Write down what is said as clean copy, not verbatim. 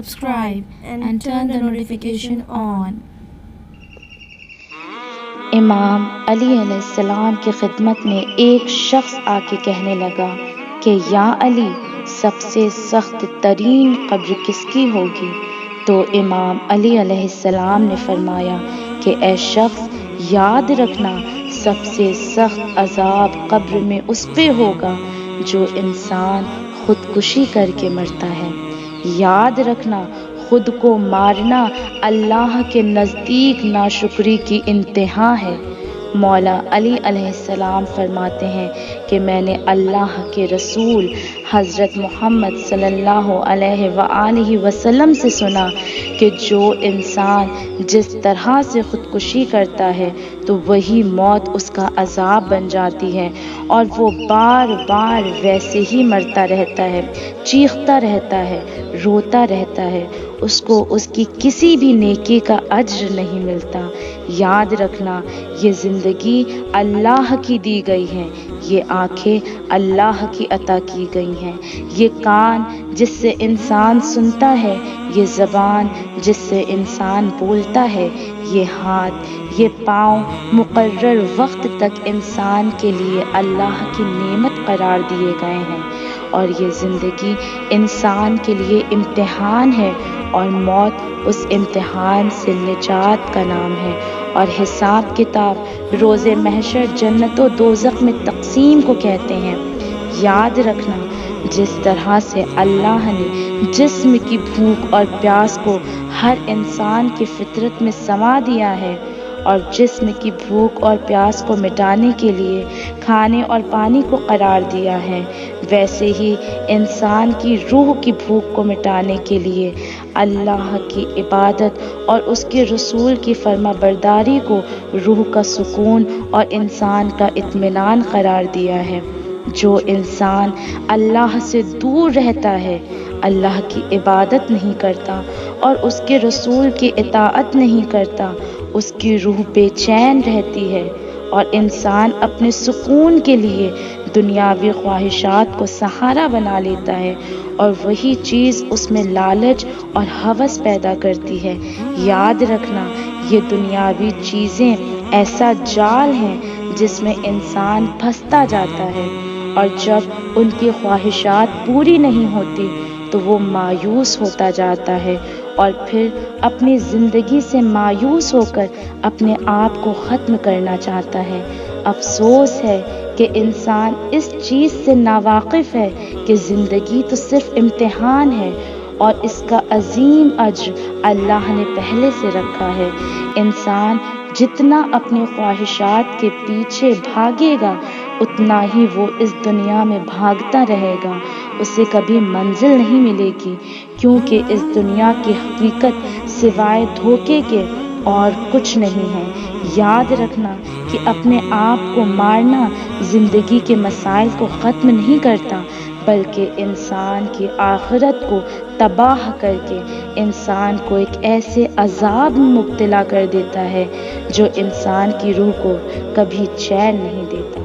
subscribe and turn the notification on. امام علی علیہ السلام کی خدمت میں ایک شخص آ کے کہنے لگا کہ یا علی، سب سے سخت ترین قبر کس کی ہوگی؟ تو امام علی علیہ السلام نے فرمایا کہ اے شخص، یاد رکھنا سب سے سخت عذاب قبر میں اس پہ ہوگا جو انسان خودکشی کر کے مرتا ہے۔ یاد رکھنا خود کو مارنا اللہ کے نزدیک ناشکری کی انتہا ہے۔ مولا علی علیہ السلام فرماتے ہیں کہ میں نے اللہ کے رسول حضرت محمد صلی اللہ علیہ وآلہ وسلم سے سنا کہ جو انسان جس طرح سے خودکشی کرتا ہے تو وہی موت اس کا عذاب بن جاتی ہے، اور وہ بار بار ویسے ہی مرتا رہتا ہے، چیختا رہتا ہے، روتا رہتا ہے، اس کو اس کی کسی بھی نیکی کا اجر نہیں ملتا۔ یاد رکھنا یہ زندگی اللہ کی دی گئی ہے، یہ آنکھیں اللہ کی عطا کی گئی ہیں، یہ کان جس سے انسان سنتا ہے، یہ زبان جس سے انسان بولتا ہے، یہ ہاتھ، یہ پاؤں مقرر وقت تک انسان کے لیے اللہ کی نعمت قرار دیے گئے ہیں، اور یہ زندگی انسان کے لیے امتحان ہے، اور موت اس امتحان سے نجات کا نام ہے، اور حساب کتاب روز محشر جنت و دوزخ میں تقسیم کو کہتے ہیں۔ یاد رکھنا جس طرح سے اللہ نے جسم کی بھوک اور پیاس کو ہر انسان کی فطرت میں سما دیا ہے، اور جسم کی بھوک اور پیاس کو مٹانے کے لیے کھانے اور پانی کو قرار دیا ہے، ویسے ہی انسان کی روح کی بھوک کو مٹانے کے لیے اللہ کی عبادت اور اس کے رسول کی فرما برداری کو روح کا سکون اور انسان کا اطمینان قرار دیا ہے۔ جو انسان اللہ سے دور رہتا ہے، اللہ کی عبادت نہیں کرتا اور اس کے رسول کی اطاعت نہیں کرتا، اس کی روح بے چین رہتی ہے، اور انسان اپنے سکون کے لیے دنیاوی خواہشات کو سہارا بنا لیتا ہے، اور وہی چیز اس میں لالچ اور ہوس پیدا کرتی ہے۔ یاد رکھنا یہ دنیاوی چیزیں ایسا جال ہیں جس میں انسان پھنستا جاتا ہے، اور جب ان کی خواہشات پوری نہیں ہوتی تو وہ مایوس ہوتا جاتا ہے، اور پھر اپنی زندگی سے مایوس ہو کر اپنے آپ کو ختم کرنا چاہتا ہے۔ افسوس ہے کہ انسان اس چیز سے ناواقف ہے کہ زندگی تو صرف امتحان ہے، اور اس کا عظیم اجر اللہ نے پہلے سے رکھا ہے۔ انسان جتنا اپنی خواہشات کے پیچھے بھاگے گا اتنا ہی وہ اس دنیا میں بھاگتا رہے گا، اسے کبھی منزل نہیں ملے گی، کیونکہ اس دنیا کی حقیقت سوائے دھوکے کے اور کچھ نہیں ہے۔ یاد رکھنا کہ اپنے آپ کو مارنا زندگی کے مسائل کو ختم نہیں کرتا، بلکہ انسان کی آخرت کو تباہ کر کے انسان کو ایک ایسے عذاب میں مبتلا کر دیتا ہے جو انسان کی روح کو کبھی چین نہیں دیتا۔